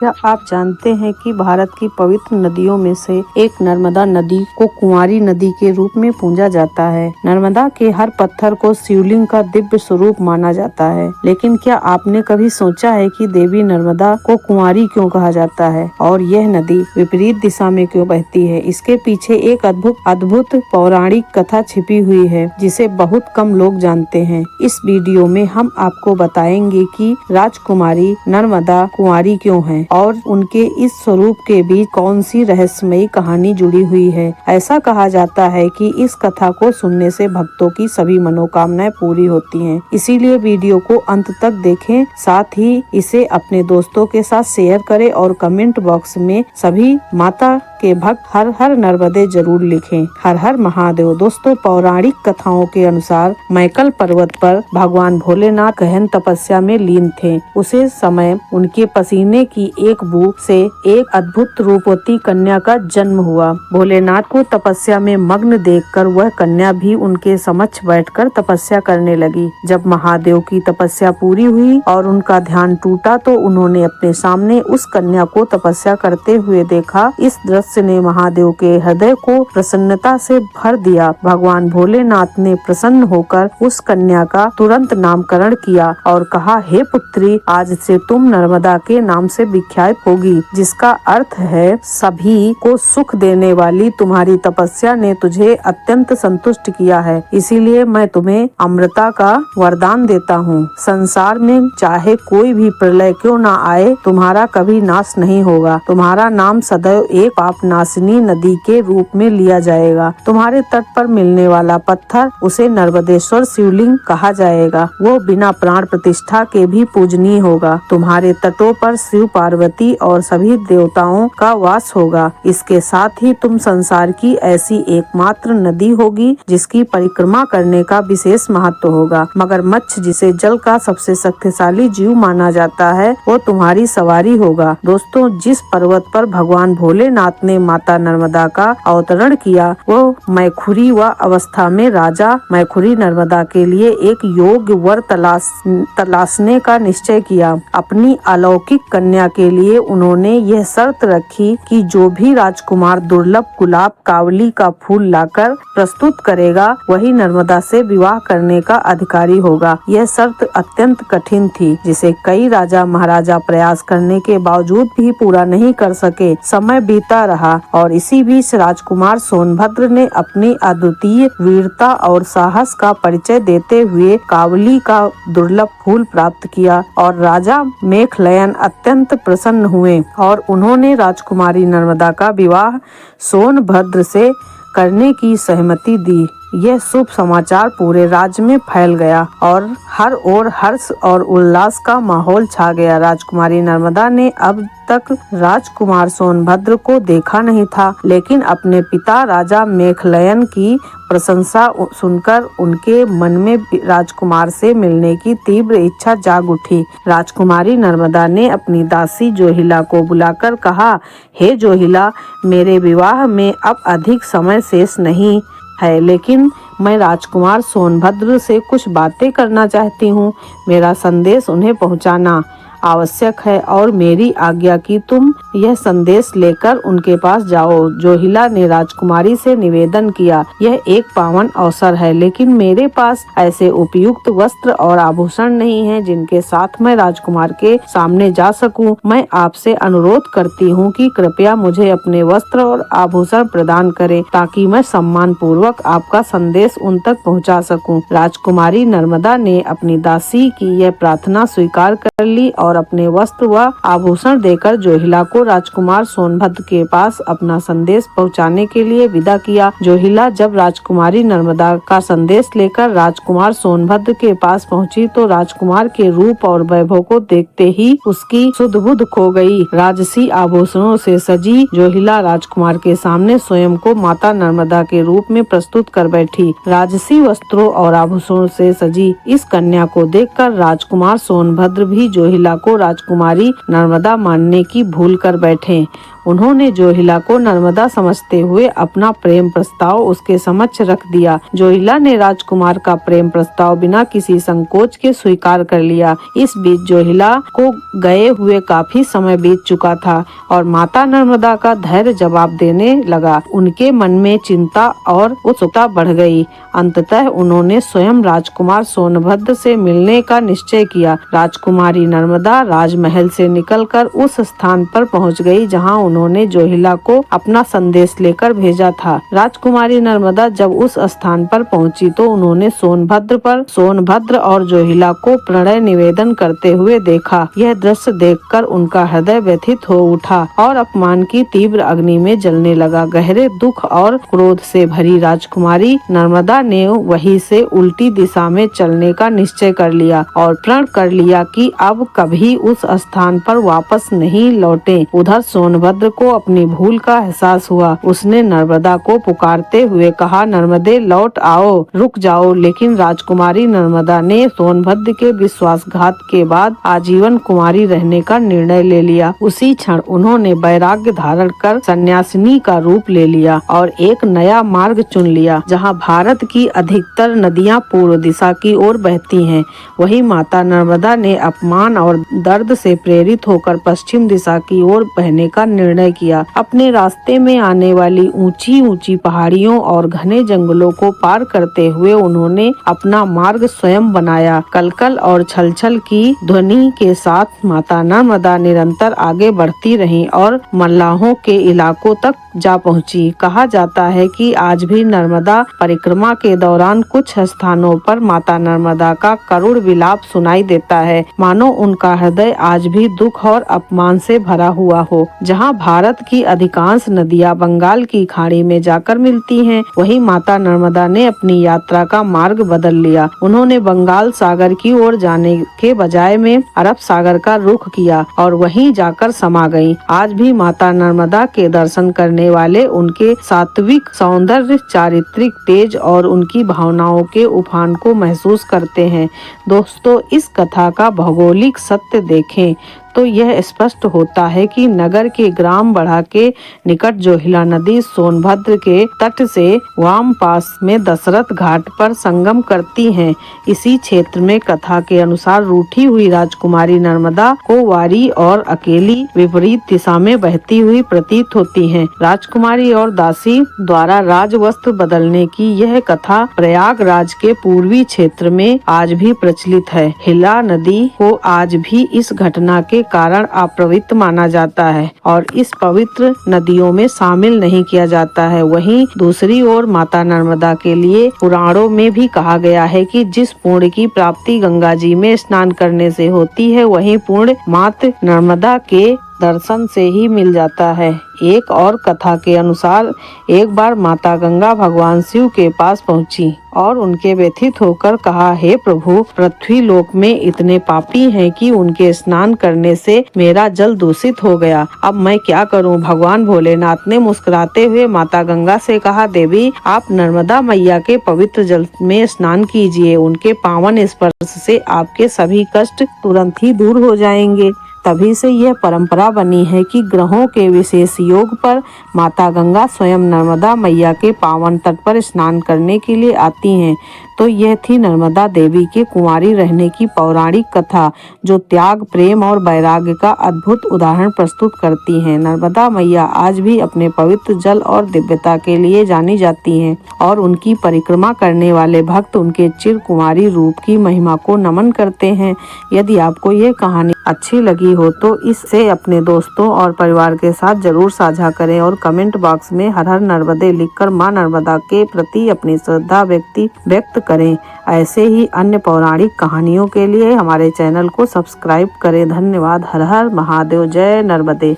क्या आप जानते हैं कि भारत की पवित्र नदियों में से एक नर्मदा नदी को कुंवारी नदी के रूप में पूजा जाता है। नर्मदा के हर पत्थर को शिवलिंग का दिव्य स्वरूप माना जाता है। लेकिन क्या आपने कभी सोचा है कि देवी नर्मदा को कुंवारी क्यों कहा जाता है और यह नदी विपरीत दिशा में क्यों बहती है? इसके पीछे एक अद्भुत पौराणिक कथा छिपी हुई है जिसे बहुत कम लोग जानते हैं। इस वीडियो में हम आपको बताएंगे कि राजकुमारी नर्मदा कुंवारी क्यों है और उनके इस स्वरूप के बीच कौन सी रहस्यमयी कहानी जुड़ी हुई है। ऐसा कहा जाता है कि इस कथा को सुनने से भक्तों की सभी मनोकामनाएं पूरी होती हैं। इसीलिए वीडियो को अंत तक देखें, साथ ही इसे अपने दोस्तों के साथ शेयर करें और कमेंट बॉक्स में सभी माता के भक्त हर हर नर्मदे जरूर लिखें। हर हर महादेव। दोस्तों, पौराणिक कथाओं के अनुसार मैकल पर्वत पर भगवान भोलेनाथ गहन तपस्या में लीन थे। उसे समय उनके पसीने की एक बूंद से एक अद्भुत रूपवती कन्या का जन्म हुआ। भोलेनाथ को तपस्या में मग्न देखकर वह कन्या भी उनके समक्ष बैठकर तपस्या करने लगी। जब महादेव की तपस्या पूरी हुई और उनका ध्यान टूटा तो उन्होंने अपने सामने उस कन्या को तपस्या करते हुए देखा। इस दृश्य ने महादेव के हृदय को प्रसन्नता से भर दिया। भगवान भोलेनाथ ने प्रसन्न होकर उस कन्या का तुरंत नामकरण किया और कहा, हे पुत्री, आज से तुम नर्मदा के नाम से विख्यात होगी, जिसका अर्थ है सभी को सुख देने वाली। तुम्हारी तपस्या ने तुझे अत्यंत संतुष्ट किया है, इसीलिए मैं तुम्हें अमृता का वरदान देता हूँ। संसार में चाहे कोई भी प्रलय क्यों न आए, तुम्हारा कभी नाश नहीं होगा। तुम्हारा नाम सदैव एक पाप नाशिनी नदी के रूप में लिया जाएगा। तुम्हारे तट पर मिलने वाला पत्थर, उसे नर्मदेश्वर शिवलिंग कहा जाएगा। वो बिना प्राण प्रतिष्ठा के भी पूजनीय होगा। तुम्हारे तटों पर शिव, पार्वती और सभी देवताओं का वास होगा। इसके साथ ही तुम संसार की ऐसी एकमात्र नदी होगी जिसकी परिक्रमा करने का विशेष महत्व होगा। मगरमच्छ, जिसे जल का सबसे शक्तिशाली जीव माना जाता है, वो तुम्हारी सवारी होगा। दोस्तों, जिस पर्वत पर भगवान भोलेनाथ ने माता नर्मदा का अवतरण किया, वो मैखुरी व अवस्था में राजा मैखुरी नर्मदा के लिए एक योग्य वर तलाशने का निश्चय किया। अपनी अलौकिक कन्या के लिए उन्होंने यह शर्त रखी कि जो भी राजकुमार दुर्लभ गुलाब कावली का फूल लाकर प्रस्तुत करेगा, वही नर्मदा से विवाह करने का अधिकारी होगा। यह शर्त अत्यंत कठिन थी, जिसे कई राजा महाराजा प्रयास करने के बावजूद भी पूरा नहीं कर सके। समय बीता रहा और इसी बीच राजकुमार सोनभद्र ने अपनी अद्वितीय वीरता और साहस का परिचय देते हुए कावली का दुर्लभ फूल प्राप्त किया और राजा मेखलयन अत्यंत प्रसन्न हुए और उन्होंने राजकुमारी नर्मदा का विवाह सोनभद्र से करने की सहमति दी। यह शुभ समाचार पूरे राज्य में फैल गया और हर ओर हर्ष और उल्लास का माहौल छा गया। राजकुमारी नर्मदा ने अब तक राजकुमार सोनभद्र को देखा नहीं था, लेकिन अपने पिता राजा मेखलयन की प्रशंसा सुनकर उनके मन में राजकुमार से मिलने की तीव्र इच्छा जाग उठी। राजकुमारी नर्मदा ने अपनी दासी जोहिला को बुलाकर कहा, हे जोहिला, मेरे विवाह में अब अधिक समय शेष नहीं है, लेकिन मैं राजकुमार सोनभद्र से कुछ बातें करना चाहती हूँ। मेरा संदेश उन्हें पहुँचाना आवश्यक है और मेरी आज्ञा की तुम यह संदेश लेकर उनके पास जाओ। जोहिला ने राजकुमारी से निवेदन किया, यह एक पावन अवसर है, लेकिन मेरे पास ऐसे उपयुक्त वस्त्र और आभूषण नहीं हैं जिनके साथ मैं राजकुमार के सामने जा सकूं। मैं आपसे अनुरोध करती हूं कि कृपया मुझे अपने वस्त्र और आभूषण प्रदान करें ताकि मैं सम्मान पूर्वक आपका संदेश उन तक पहुंचा सकूं। राजकुमारी नर्मदा ने अपनी दासी की यह प्रार्थना स्वीकार कर ली और अपने वस्त्र व आभूषण देकर जोहिला को राजकुमार सोनभद्र के पास अपना संदेश पहुंचाने के लिए विदा किया। जोहिला जब राजकुमारी नर्मदा का संदेश लेकर राजकुमार सोनभद्र के पास पहुंची तो राजकुमार के रूप और वैभव को देखते ही उसकी सुध बुध खो गई। राजसी आभूषणों से सजी जोहिला राजकुमार के सामने स्वयं को माता नर्मदा के रूप में प्रस्तुत कर बैठी। राजसी वस्त्रों और आभूषणों से सजी इस कन्या को देखकर राजकुमार सोनभद्र भी जोहिला को राजकुमारी नर्मदा मानने की भूल कर बैठे। उन्होंने जोहिला को नर्मदा समझते हुए अपना प्रेम प्रस्ताव उसके समक्ष रख दिया। जोहिला ने राजकुमार का प्रेम प्रस्ताव बिना किसी संकोच के स्वीकार कर लिया। इस बीच जोहिला को गए हुए काफी समय बीत चुका था और माता नर्मदा का धैर्य जवाब देने लगा। उनके मन में चिंता और उत्सुकता बढ़ गई। अंततः उन्होंने स्वयं राजकुमार सोनभद्र से मिलने का निश्चय किया। राजकुमारी नर्मदा राजमहल से निकलकर उस स्थान पर पहुंच गई जहां उन्होंने जोहिला को अपना संदेश लेकर भेजा था। राजकुमारी नर्मदा जब उस स्थान पर पहुंची तो उन्होंने सोनभद्र और जोहिला को प्रणय निवेदन करते हुए देखा। यह दृश्य देखकर उनका हृदय व्यथित हो उठा और अपमान की तीव्र अग्नि में जलने लगा। गहरे दुख और क्रोध से भरी राजकुमारी नर्मदा ने वहीं से उल्टी दिशा में चलने का निश्चय कर लिया और प्रण कर लिया कि अब कभी उस स्थान पर वापस नहीं लौटे। उधर सोनभद्र को अपनी भूल का एहसास हुआ। उसने नर्मदा को पुकारते हुए कहा, नर्मदे लौट आओ, रुक जाओ। लेकिन राजकुमारी नर्मदा ने सोनभद्र के विश्वासघात के बाद आजीवन कुमारी रहने का निर्णय ले लिया। उसी क्षण उन्होंने वैराग्य धारण कर सन्यासिनी का रूप ले लिया और एक नया मार्ग चुन लिया। जहाँ भारत की अधिकतर नदियाँ पूर्व दिशा की ओर बहती हैं, वहीं माता नर्मदा ने अपमान और दर्द से प्रेरित होकर पश्चिम दिशा की ओर बहने का निर्णय किया। अपने रास्ते में आने वाली ऊंची ऊंची पहाड़ियों और घने जंगलों को पार करते हुए उन्होंने अपना मार्ग स्वयं बनाया। कलकल और छलछल की ध्वनि के साथ माता नर्मदा निरंतर आगे बढ़ती रहीं और मल्लाहों के इलाकों तक जा पहुंची। कहा जाता है कि आज भी नर्मदा परिक्रमा के दौरान कुछ स्थानों पर माता नर्मदा का करुण विलाप सुनाई देता है, मानो उनका हृदय आज भी दुख और अपमान से भरा हुआ हो। जहां भारत की अधिकांश नदियां बंगाल की खाड़ी में जाकर मिलती हैं, वहीं माता नर्मदा ने अपनी यात्रा का मार्ग बदल लिया। उन्होंने बंगाल सागर की ओर जाने के बजाय में अरब सागर का रुख किया और वहीं जाकर समा गयी। आज भी माता नर्मदा के दर्शन करने वाले उनके सात्विक सौंदर्य, चारित्रिक तेज और उनकी भावनाओं के उफान को महसूस करते हैं। दोस्तों, इस कथा का भौगोलिक सत्य देखें तो यह स्पष्ट होता है कि नगर के ग्राम बढ़ा के निकट जोहिला नदी सोनभद्र के तट से वाम पास में दशरथ घाट पर संगम करती हैं। इसी क्षेत्र में कथा के अनुसार रूठी हुई राजकुमारी नर्मदा को वारी और अकेली विपरीत दिशा में बहती हुई प्रतीत होती हैं। राजकुमारी और दासी द्वारा राजवस्त्र बदलने की यह कथा प्रयागराज के पूर्वी क्षेत्र में आज भी प्रचलित है। हिला नदी को आज भी इस घटना के कारण अपवित्र माना जाता है और इस पवित्र नदियों में शामिल नहीं किया जाता है। वहीं दूसरी ओर माता नर्मदा के लिए पुराणों में भी कहा गया है कि जिस पुण्य की प्राप्ति गंगा जी में स्नान करने से होती है, वही पुण्य माता नर्मदा के दर्शन से ही मिल जाता है। एक और कथा के अनुसार एक बार माता गंगा भगवान शिव के पास पहुंची और उनके व्यथित होकर कहा, हे प्रभु, पृथ्वी लोक में इतने पापी हैं कि उनके स्नान करने से मेरा जल दूषित हो गया। अब मैं क्या करूं? भगवान भोलेनाथ ने मुस्कुराते हुए माता गंगा से कहा, देवी, आप नर्मदा मैया के पवित्र जल में स्नान कीजिए। उनके पावन स्पर्श से आपके सभी कष्ट तुरंत ही दूर हो जाएंगे। तभी से यह परंपरा बनी है कि ग्रहों के विशेष योग पर माता गंगा स्वयं नर्मदा मैया के पावन तट पर स्नान करने के लिए आती हैं। तो यह थी नर्मदा देवी के कुंवारी रहने की पौराणिक कथा, जो त्याग, प्रेम और वैराग्य का अद्भुत उदाहरण प्रस्तुत करती है। नर्मदा मैया आज भी अपने पवित्र जल और दिव्यता के लिए जानी जाती हैं और उनकी परिक्रमा करने वाले भक्त उनके चिर कुंवारी रूप की महिमा को नमन करते हैं। यदि आपको यह कहानी अच्छी लगी हो तो इसे अपने दोस्तों और परिवार के साथ जरूर साझा करें और कमेंट बॉक्स में हर हर नर्मदे लिखकर मां नर्मदा के प्रति अपनी श्रद्धा व्यक्त करें। ऐसे ही अन्य पौराणिक कहानियों के लिए हमारे चैनल को सब्सक्राइब करें। धन्यवाद। हर हर महादेव। जय नर्मदे।